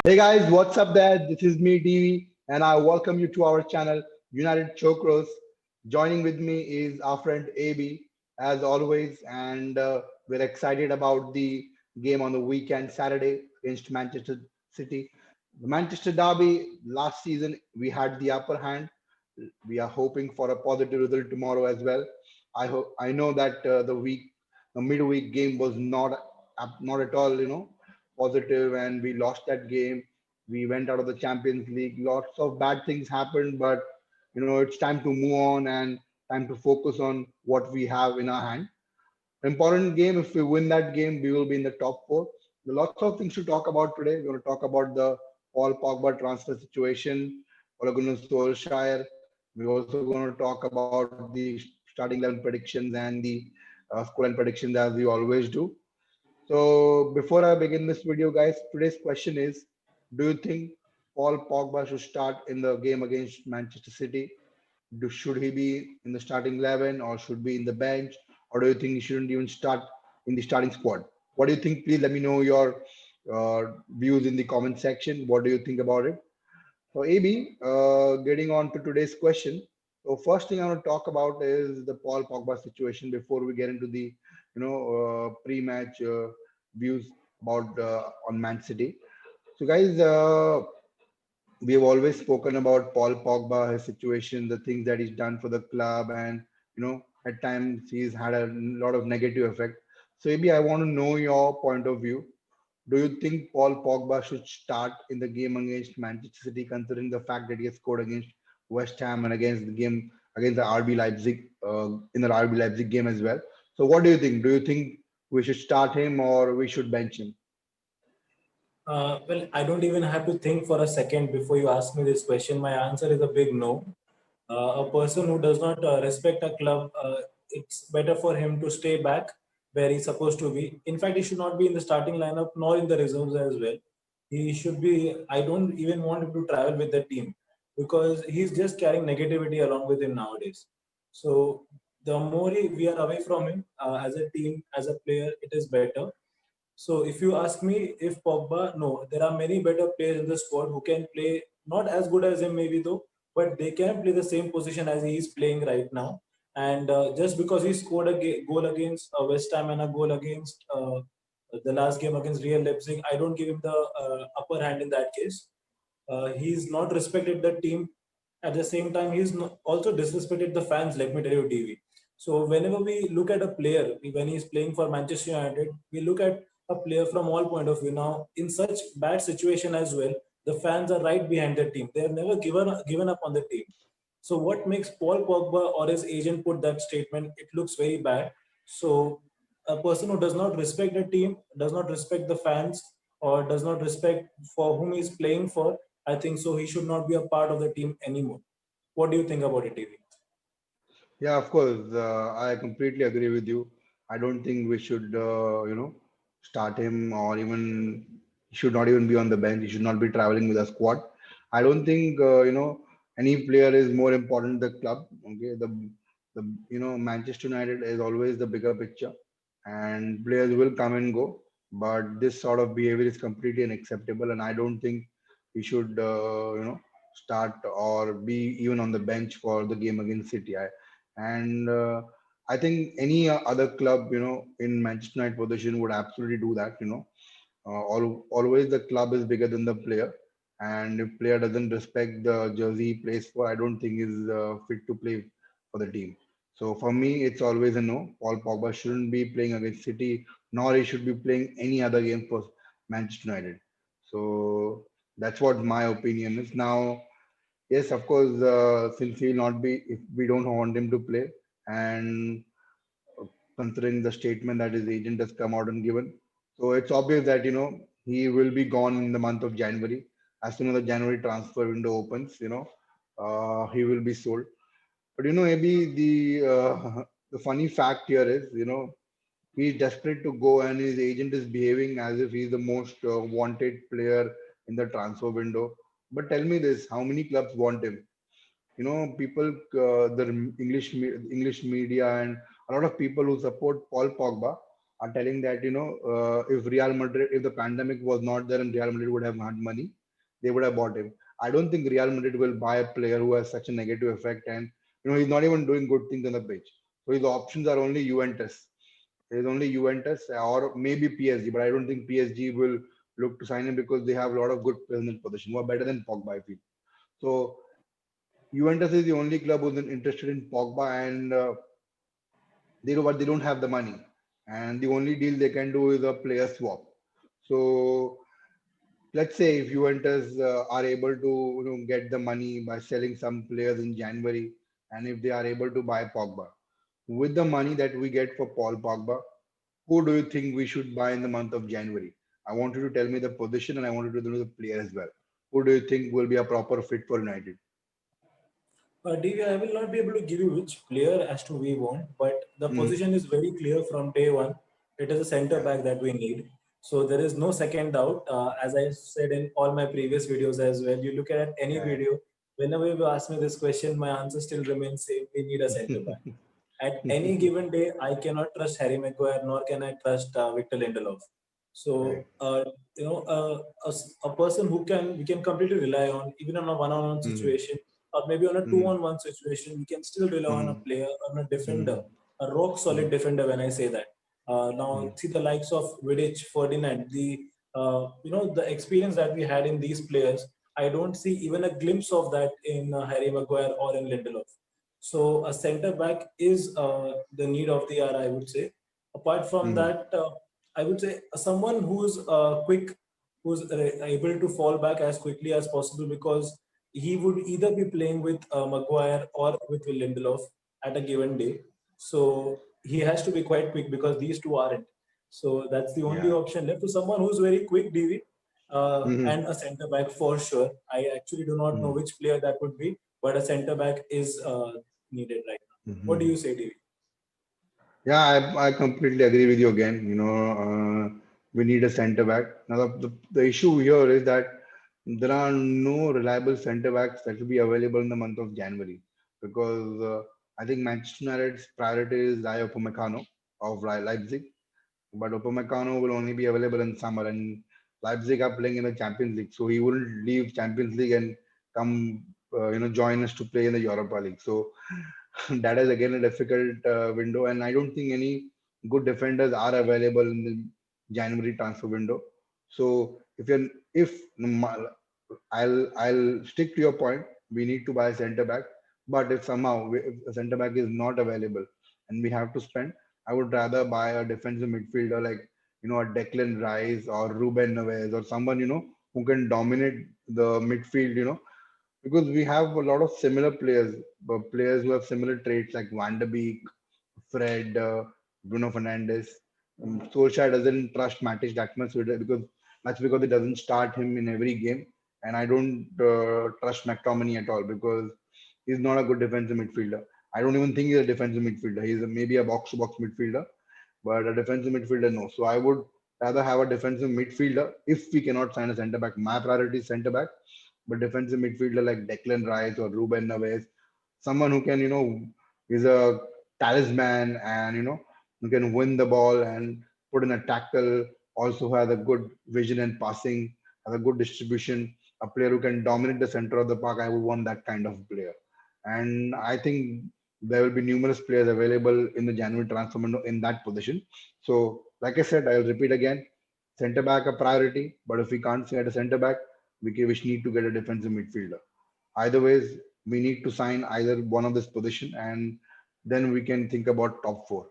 Hey guys, what's up there? This is me, DV, and I welcome you to our channel, United Chokros. Joining with me is our friend AB, as always, and we're excited about the game on the weekend, Saturday, against Manchester City. The Manchester Derby, last season, we had the upper hand. We are hoping for a positive result tomorrow as well. I know that the midweek game was not at all, positive, and we lost that game. We went out of the Champions League. Lots of bad things happened, but it's time to move on and time to focus on what we have in our hand. Important game. If we win that game, we will be in the top four. There are lots of things to talk about today. We're going to talk about the Paul Pogba transfer situation, Ole Gunnar Solskjaer. We're also going to talk about the starting 11 predictions and the scoreline predictions as we always do. So before I begin this video, guys, today's question is: do you think Paul Pogba should start in the game against Manchester City? Should he be in the starting 11 or should be in the bench? Or do you think he shouldn't even start in the starting squad? What do you think? Please let me know your views in the comment section. What do you think about it? So, AB, getting on to today's question. So, first thing I want to talk about is the Paul Pogba situation before we get into the, pre-match views about on Man City. So, guys, we have always spoken about Paul Pogba, his situation, the things that he's done for the club, and at times he's had a lot of negative effect. So, maybe I want to know your point of view. Do you think Paul Pogba should start in the game against Manchester City, considering the fact that he has scored against West Ham and against the game against the RB Leipzig in the RB Leipzig game as well? So, what do you think? Do you think we should start him or we should bench him? Well, I don't even have to think for a second before you ask me this question. My answer is a big no. A person who does not respect a club, it's better for him to stay back where he's supposed to be. In fact, he should not be in the starting lineup nor in the reserves as well. He should be. I don't even want him to travel with the team because he's just carrying negativity along with him nowadays. So the more we are away from him as a team, as a player, it is better. So if you ask me if Pogba, no, there are many better players in the squad who can play not as good as him maybe though, but they can play the same position as he is playing right now. And just because he scored a goal against West Ham and a goal against the last game against Real Leipzig, I don't give him the upper hand in that case. He's not respected the team. At the same time, also disrespected the fans. Let me tell you, TV. So whenever we look at a player when he's playing for Manchester United, we look at a player from all point of view. Now, in such bad situation as well, the fans are right behind the team. They have never given up on the team. So what makes Paul Pogba or his agent put that statement? It looks very bad. So a person who does not respect the team, does not respect the fans, or does not respect for whom he's playing for, I think so he should not be a part of the team anymore. What do you think about it, TV? Yeah, of course. I completely agree with you. I don't think we should, start him or even he should not even be on the bench. He should not be traveling with a squad. I don't think, any player is more important than the club. Okay, Manchester United is always the bigger picture, and players will come and go. But this sort of behavior is completely unacceptable, and I don't think he should, start or be even on the bench for the game against City. And I think any other club, in Manchester United position would absolutely do that. Always the club is bigger than the player, and if player doesn't respect the jersey he plays for, I don't think is fit to play for the team. So for me, it's always a no. Paul Pogba shouldn't be playing against City, nor he should be playing any other game for Manchester United. So that's what my opinion is. Now, yes, of course, since he will not be, if we don't want him to play, and considering the statement that his agent has come out and given, so it's obvious that he will be gone in the month of January. As soon as the January transfer window opens, he will be sold. But maybe the funny fact here is, he's desperate to go, and his agent is behaving as if he's the most wanted player in the transfer window. But tell me this: how many clubs want him? People, the English media and a lot of people who support Paul Pogba, are telling that if Real Madrid, if the pandemic was not there and Real Madrid would have had money, they would have bought him. I don't think Real Madrid will buy a player who has such a negative effect, and he's not even doing good things on the pitch. So his options are only Juventus. There is only Juventus or maybe PSG, but I don't think PSG will look to sign him because they have a lot of good players in that position who are better than Pogba, I feel. So Juventus is the only club who's interested in Pogba, and but they don't have the money, and the only deal they can do is a player swap. So let's say if Juventus are able to get the money by selling some players in January, and if they are able to buy Pogba with the money that we get for Paul Pogba, who do you think we should buy in the month of January? I want you to tell me the position, and I want you to know the player as well. Who do you think will be a proper fit for United? DV, I will not be able to give you which player as to we want, but the Hmm. position is very clear from day one. It is a center Yeah. back that we need. So there is no second doubt. As I said in all my previous videos as well, you look at any Yeah. video, whenever you ask me this question, my answer still remains same. We need a center back. At any given day, I cannot trust Harry Maguire, nor can I trust Victor Lindelof. Right. So, a person who can we can completely rely on, even on a one-on-one Hmm. situation, or maybe on a Hmm. two-on-one situation, we can still rely on a Hmm. player, on a defender, Hmm. a rock-solid Hmm. defender. When I say that, Hmm. now see the likes of Vidic, Ferdinand, the experience that we had in these players. I don't see even a glimpse of that in Harry Maguire or in Lindelof. So a center back is the need of the hour, I would say. Apart from Hmm. that, I would say someone who's quick, who's able to fall back as quickly as possible, because he would either be playing with Maguire or with Lindelof at a given day. So he has to be quite quick because these two aren't. So that's the only Yeah. option left to someone who's very quick, DV, Hmm. and a center back for sure. I actually do not know Hmm. which player that would be, but a center back is needed right now. What do Hmm. you say, David? Yeah, I completely agree with you again. We need a center back. Now, the issue here is that there are no reliable center backs that will be available in the month of January because I think Manchester United's priority is Rayo Upamecano of Leipzig, but Upamecano will only be available in summer, and Leipzig are playing in the Champions League, so he wouldn't leave Champions League and come, join us to play in the Europa League. So that is again a difficult window, and I don't think any good defenders are available in the January transfer window. So if I'll stick to your point, we need to buy a center back. But if somehow if a center back is not available and we have to spend, I would rather buy a defensive midfielder like a Declan Rice or Ruben Neves or someone who can dominate the midfield. Because we have a lot of similar players, players who have similar traits like Van der Beek, Fred, Bruno Fernandes. Solskjaer doesn't trust Matic that much because that's because he doesn't start him in every game, and I don't trust McTominay at all because he's not a good defensive midfielder. I don't even think he's a defensive midfielder. Maybe a box-to-box midfielder, but a defensive midfielder, no. So I would rather have a defensive midfielder if we cannot sign a centre back. My priority is centre back, but defensive midfielder like Declan Rice or Ruben Neves, someone who can, is a talisman and, who can win the ball and put in a tackle, also has a good vision and passing, has a good distribution, a player who can dominate the center of the park. I would want that kind of player. And I think there will be numerous players available in the January transfer window in that position. So, like I said, I'll repeat again, centre back a priority, but if we can't get a centre back, we need to get a defensive midfielder. Either ways, we need to sign either one of this position, and then we can think about top four.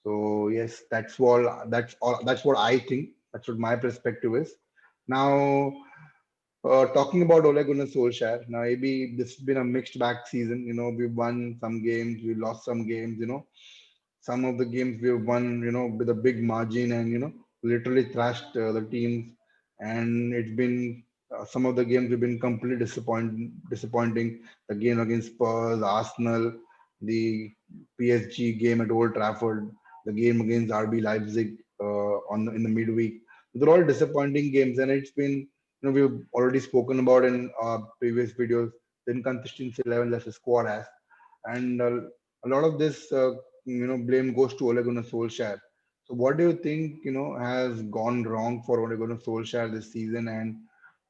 So yes, that's all. That's all. That's what I think. That's what my perspective is. Now, talking about Ole Gunnar Solskjaer, now maybe this has been a mixed bag season. We won some games, we lost some games. Some of the games we have won, with a big margin, and literally thrashed the teams. And it's been some of the games have been completely disappointing. The game against Spurs, Arsenal, the PSG game at Old Trafford, the game against RB Leipzig in the midweek. They're all disappointing games, and it's been we've already spoken about in previous videos the inconsistency level that the squad has, and a lot of this blame goes to Ole Gunnar Solskjaer. So what do you think, has gone wrong for Ole Gunnar Solskjaer this season? And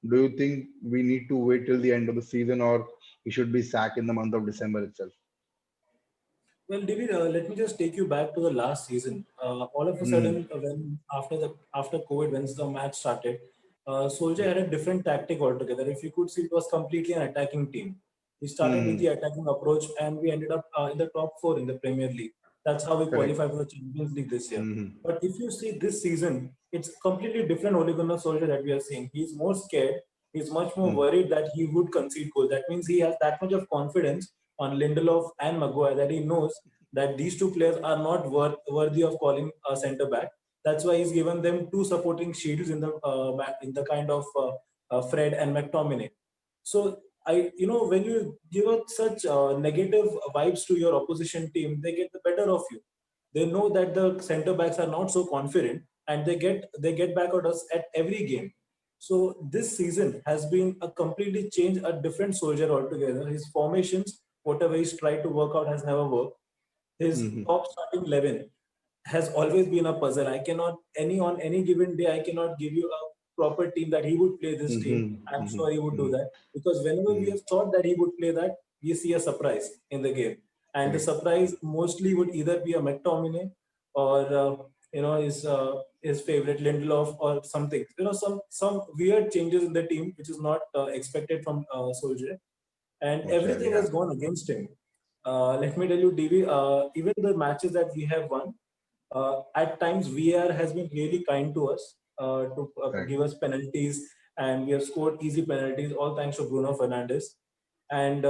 do you think we need to wait till the end of the season, or he should be sacked in the month of December itself? Well, David, let me just take you back to the last season. All of a Hmm. sudden, when after COVID, when the match started, Soldier had a different tactic altogether. If you could see, it was completely an attacking team. We started with Hmm. the attacking approach, and we ended up in the top four in the Premier League. That's how we Correct. qualified for the Champions League this year. Hmm. But if you see this season, it's completely different Ole Gunnar Solskjaer that we are seeing. He's more scared. He's much more Hmm. worried that he would concede goals. That means he has that much of confidence on Lindelof and Maguire that he knows that these two players are not worthy of calling a centre back. That's why he's given them two supporting shields in the kind of Fred and McTominay. So when you give out such negative vibes to your opposition team, they get the better of you. They know that the centre backs are not so confident, and they get back at us at every game. So this season has been a completely change, a different soldier altogether. His formations, whatever he's tried to work out, has never worked. His Hmm. top starting 11 has always been a puzzle. I cannot any on any given day I cannot give you a proper team that he would play this team. Hmm. I'm Hmm. sure he would do Hmm. that because whenever we Hmm. have thought that he would play that, we see a surprise in the game, and the Correct. surprise mostly would either be a McTominay or his favorite Lindelof or something. Some weird changes in the team which is not expected from Solskjaer, and That's right. everything Yeah. has gone against him. Let me tell you, DV, even the matches that we have won, at times VAR has been really kind to us to Correct. give us penalties, and we have scored easy penalties, all thanks to Bruno Fernandes, and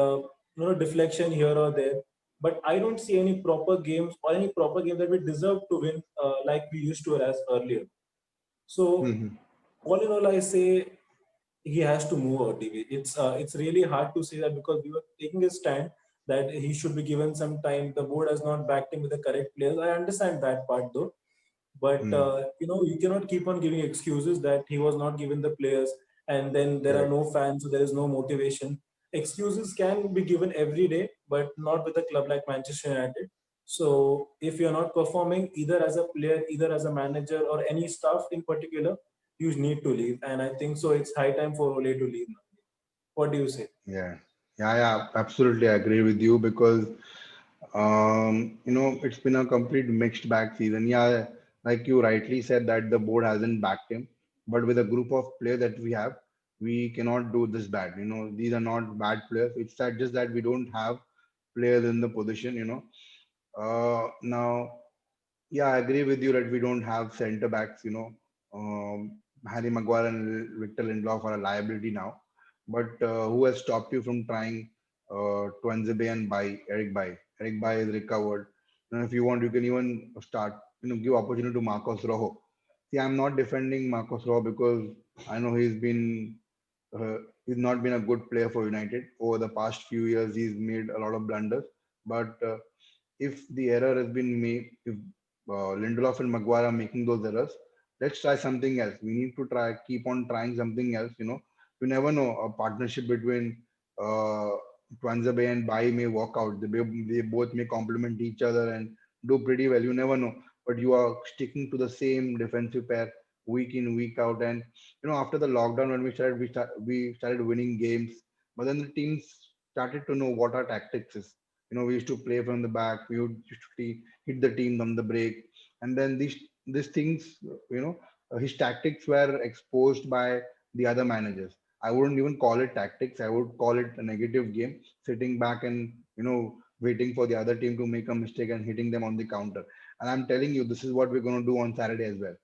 deflection here or there. But I don't see any proper games or any proper game that we deserve to win like we used to as earlier. So Hmm. all in all, I say he has to move out. DV. It's really hard to say that because we were taking a stand that he should be given some time. The board has not backed him with the correct players. I understand that part though, but Hmm. you cannot keep on giving excuses that he was not given the players, and then there are Correct. no fans, so there is no motivation. Excuses can be given every day, but not with a club like Manchester United. So if you're not performing either as a player, either as a manager, or any staff in particular, you need to leave. And I think so. It's high time for Ole to leave now. What do you say? Yeah. Yeah. Yeah. Absolutely, I agree with you because it's been a complete mixed bag season. Yeah, like you rightly said that the board hasn't backed him, but with a group of players that we have, we cannot do this bad. These are not bad players. It's that just that we don't have players in the position. Now, yeah, I agree with you that we don't have center backs. Harry Maguire and Victor Lindelof are a liability now. But who has stopped you from trying Twanzebe and Eric Bai? Eric Bai is recovered. If you want, you can even start, give opportunity to Marcos Rojo. See, I'm not defending Marcos Rojo because I know uh, he's not been a good player for United over the past few years. He's made a lot of blunders, but if the error has been made, if Lindelof and Maguire are making those errors, let's try something else. We need to keep on trying something else. You never know. A partnership between uh, Twanzebe and Bai may work out. They both may complement each other and do pretty well. You never know. But you are sticking to the same defensive pair week in, week out. And after the lockdown, when we started winning games, but then the teams started to know what our tactics is. We used to play from the back. We would used to hit the team on the break, and then these things, his tactics were exposed by the other managers. I wouldn't even call it tactics. I would call it a negative game, sitting back and waiting for the other team to make a mistake and hitting them on the counter. And I'm telling you, this is what we're going to do on Saturday as well.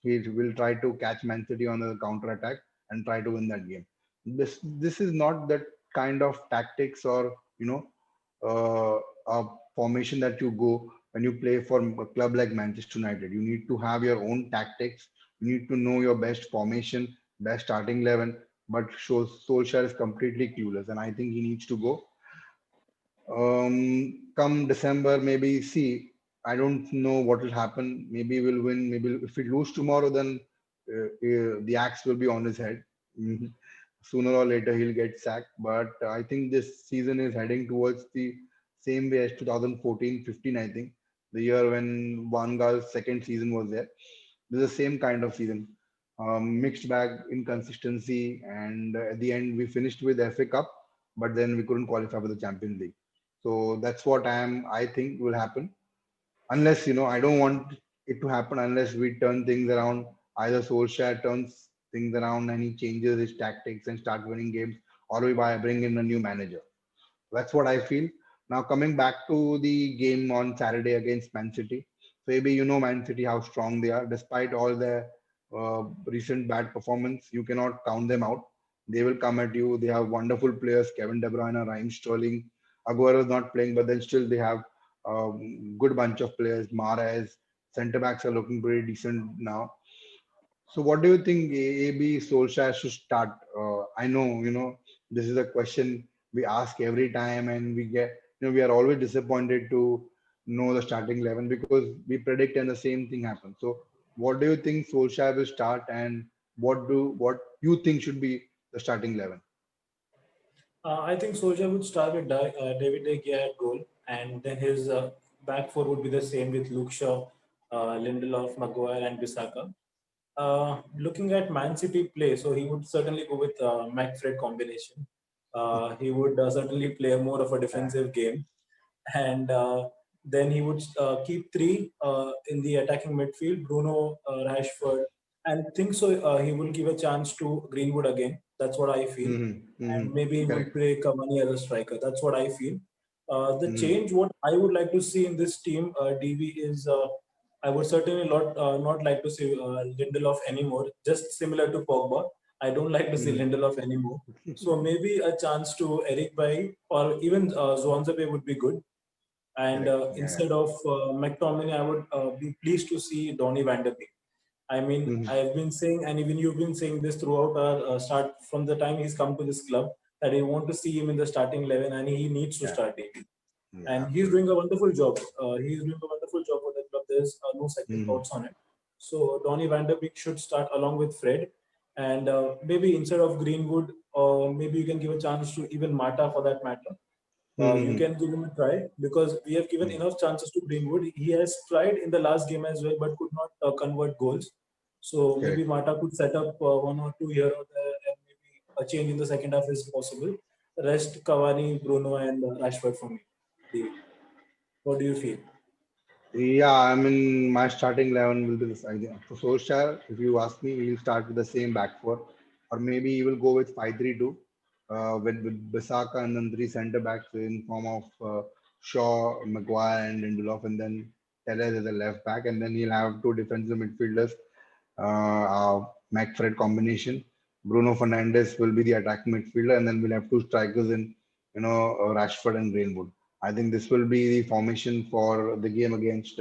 He will try to catch Man City on the counter attack and try to win that game. This is not that kind of tactics or a formation that you go when you play for a club like Manchester United. You need to have your own tactics. You need to know your best formation, best starting 11. But Solskjaer is completely clueless, and I think he needs to go. Come December, maybe see. I don't know what will happen. Maybe we'll win. Maybe if we lose tomorrow, then the axe will be on his head. Mhm. Sooner or later, he'll get sacked. But I think this season is heading towards the same way as 2014-15. I think the year when Van Gaal's second season was there. This is the same kind of season. Mixed bag, inconsistency, and at the end we finished with FA Cup, but then we couldn't qualify for the Champions League. So that's what I think will happen. Unless, I don't want it to happen unless we turn things around. Either Solskjaer turns things around and he changes his tactics and start winning games, or we bring in a new manager. That's what I feel. Now coming back to the game on Saturday against Man City. So maybe Man City how strong they are, despite all their recent bad performance. You cannot count them out. They will come at you. They have wonderful players: Kevin De Bruyne, Raheem Sterling. Aguero is not playing, but then still they have good bunch of players. Mahrez, centre backs are looking pretty decent now. So what do you think AB Solskjaer should start? I know, this is a question we ask every time and we get, we are always disappointed to know the starting 11 because we predict and the same thing happens. So what do you think Solskjaer will start and what you think should be the starting 11? I think Solskjaer would start with David De Gea at goal, and then his back four would be the same with Luke Shaw, Lindelof, Maguire, and Bissaka. Looking at Man City play, so he would certainly go with Mac-Fred combination. He would certainly play a more of a defensive game, and then he would keep three in the attacking midfield: Bruno, Rashford, and think so. He will give a chance to Greenwood again. That's what I feel, Mm-hmm, and mm-hmm. maybe he would Correct. play Cavani as a striker. That's what I feel. The Mm-hmm, change, what I would like to see in this team, DV, is I would certainly not like to see Lindelof anymore. Just similar to Pogba, I don't like to see mm-hmm. Lindelof anymore. So maybe a chance to Eric Bailly or even Zwanzebe would be good. And Correct. Yeah. instead of McTominay, I would be pleased to see Donny van der Beek. I mean, Mm-hmm. I've been saying, and even you've been saying this throughout our start from the time he's come to this club, that you want to see him in the starting 11 and he needs to Yeah. start daily. Yeah. And he's doing Absolutely. a wonderful job. He's doing a wonderful job for the club. There's no second Mm-hmm. thoughts on it. So Donny van der Beek should start along with Fred. And maybe instead of Greenwood, maybe you can give a chance to even Mata for that matter. You Mm-hmm. can give him a try because we have given enough chances to Greenwood. He has tried in the last game as well, but could not convert goals. So maybe Correct. Mata could set up one or two here or there, and maybe a change in the second half is possible. Rest Cavani, Bruno, and Rashford for me. David, what do you feel? Yeah, I mean, my starting 11 will be this idea. For Solskjaer, if you ask me, he'll start with the same back four, or maybe he will go with 5-3-2, with Bissaka and then three centre backs in form of Shaw, Maguire, and Lindelof, and then Telles as a left back, and then he'll have two defensive midfielders, Mac-Fred combination. Bruno Fernandes will be the attacking midfielder, and then we'll have two strikers in, Rashford and Greenwood. I think this will be the formation for the game against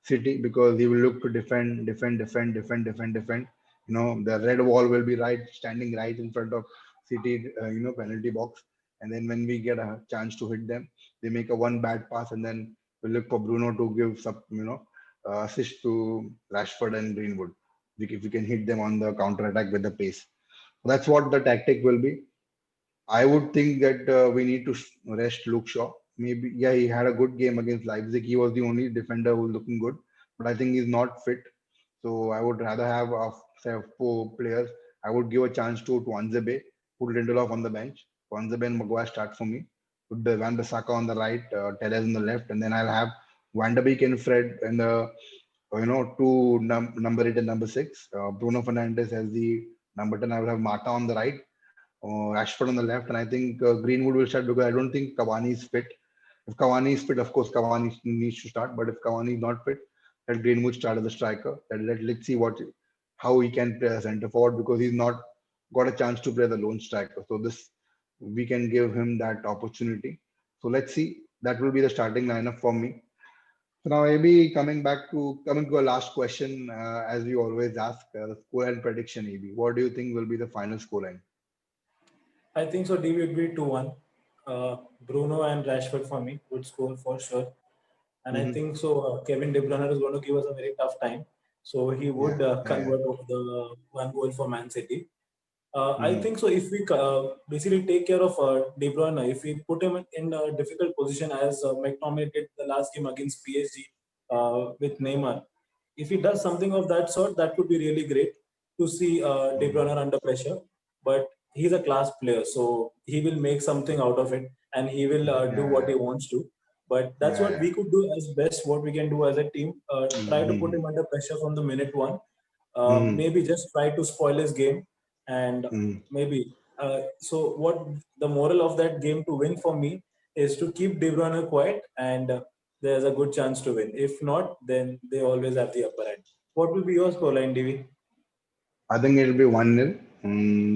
City because he will look to defend, defend, defend, defend, defend, defend. The red wall will be standing right in front of City, penalty box. And then when we get a chance to hit them, they make a one bad pass, and then we look for Bruno to give some, assist to Rashford and Greenwood. If we can hit them on the counter attack with the pace, that's what the tactic will be. I would think that we need to rest Luke Shaw. Maybe, yeah, he had a good game against Leipzig. He was the only defender who was looking good, but I think he's not fit. So I would rather have say four players. I would give a chance to Anzebe, put Lindelof on the bench. Anzebe and Maguire start for me. Put the Van Bissaka on the right, Telles on the left, and then I'll have Van der Beek and Fred in the two number 8 and number 6. Bruno Fernandes as the number 10. I will have Mata on the right, Rashford on the left, and I think Greenwood will start because I don't think Cavani is fit. If Cavani is fit, of course Cavani needs to start. But if Cavani is not fit, let Greenwood start as a striker. Let's see how he can play as centre forward because he's not got a chance to play the lone striker. So this we can give him that opportunity. So let's see. That will be the starting lineup for me. So now maybe coming to a last question, as we always ask, the score and prediction. AB, what do you think will be the final scoreline? I think so. DV would be 2-1. Bruno and Rashford for me would score for sure. And I Mm-hmm. think so. Kevin De Bruyne is going to give us a very tough time. So he would Yeah, yeah, yeah. convert the one goal for Man City. I Mm-hmm. think so. If we basically take care of De Bruyne, if we put him in a difficult position as McTominay did the last game against PSG, with Neymar. If he does something of that sort, that would be really great to see De Bruyne under pressure. But he's a class player, so he will make something out of it, and he will do what Yeah, he wants to. But that's yeah, what yeah. we could do as best. What we can do as a team, try to put Mhm, him under pressure from the minute one. mhm, Maybe just try to spoil his game, and mhm. maybe. So what the moral of that game to win for me is to keep De Bruyne quiet, and there's a good chance to win. If not, then they always have the upper hand. What will be your scoreline, DV? I think it'll be 1-0.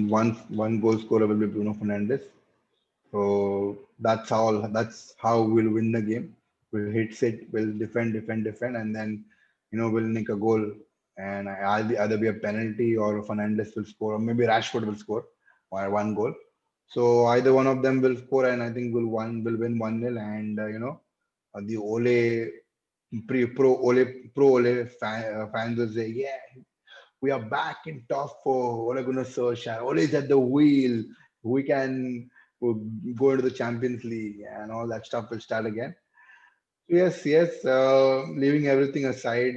One goal scorer will be Bruno Fernandes. So that's how we'll win the game. We'll hit it, we'll defend, and then we'll nick a goal, and either be a penalty or Fernandes will score, or maybe Rashford will score or one goal. So either one of them will score, and I think we'll win 1-0. And the fans will say, yeah, we are back in top four. Ole Gunnar Solskjaer. Ole is at the wheel. We can go into the Champions League and all that stuff will start again. Yes, yes. Leaving everything aside,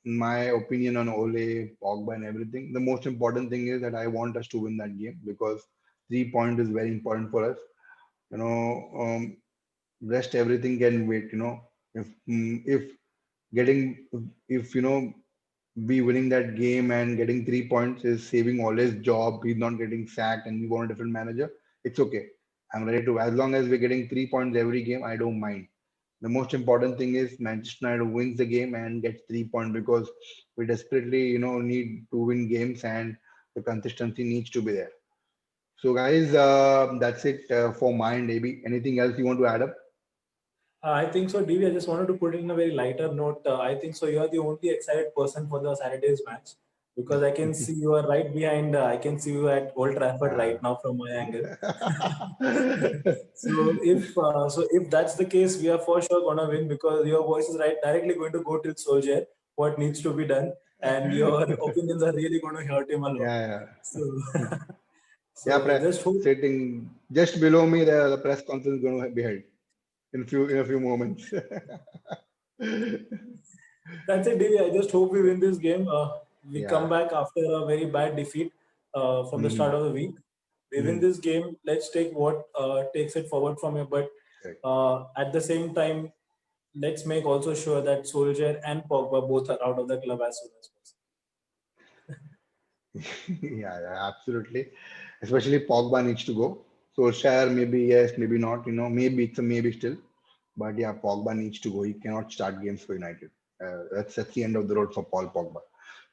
my opinion on Ole, Pogba, and everything. The most important thing is that I want us to win that game because 3 point is very important for us. You know, rest everything can wait. If getting if we winning that game and getting 3 points is saving Ole's job. He's not getting sacked, and we want a different manager. It's okay. I'm ready to. As long as we're getting 3 points every game, I don't mind. The most important thing is Manchester United wins the game and gets 3 points because we desperately, need to win games, and the consistency needs to be there. So, guys, that's it for mine. Maybe anything else you want to add up? I think so, DV. I just wanted to put it in a very lighter note. I think so. You are the only excited person for the Saturday's match because I can see you are right behind. I can see you at Old Trafford Yeah. right now from my angle. So if that's the case, we are for sure gonna win because your voice is right directly going to go till Soldier. What needs to be done, and your opinions are really going to hurt him a lot. Yeah, So, yeah. Yeah, so just hope. sitting just below me, the press conference is going to be held in a few moments. That's it, Divi. I just hope we win this game. We come Yeah. back after a very bad defeat from the start Mhm, of the week. We win mhm. this game. Let's take what takes it forward from here. But Correct. at the same time, let's make also sure that Soldier and Pogba both are out of the club as soon as Yeah, yeah, absolutely. Especially Pogba needs to go. So share maybe yes, maybe not. Maybe it's a maybe still. But yeah, Pogba needs to go. He cannot start games for United. That's the end of the road for Paul Pogba.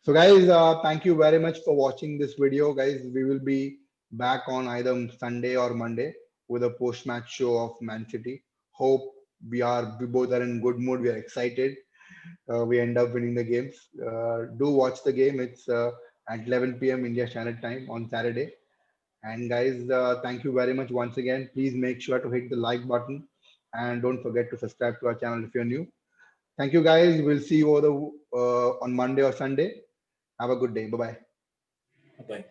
So guys, thank you very much for watching this video, guys. We will be back on either Sunday or Monday with a post-match show of Man City. Hope we both are in good mood. We are excited. We end up winning the games. Do watch the game. It's at 11 p.m. India Standard Time on Saturday. And guys, thank you very much once again. Please make sure to hit the like button and don't forget to subscribe to our channel if you're new. Thank you, guys. We'll see you on Monday or Sunday. Have a good day. Bye bye. well. Bye.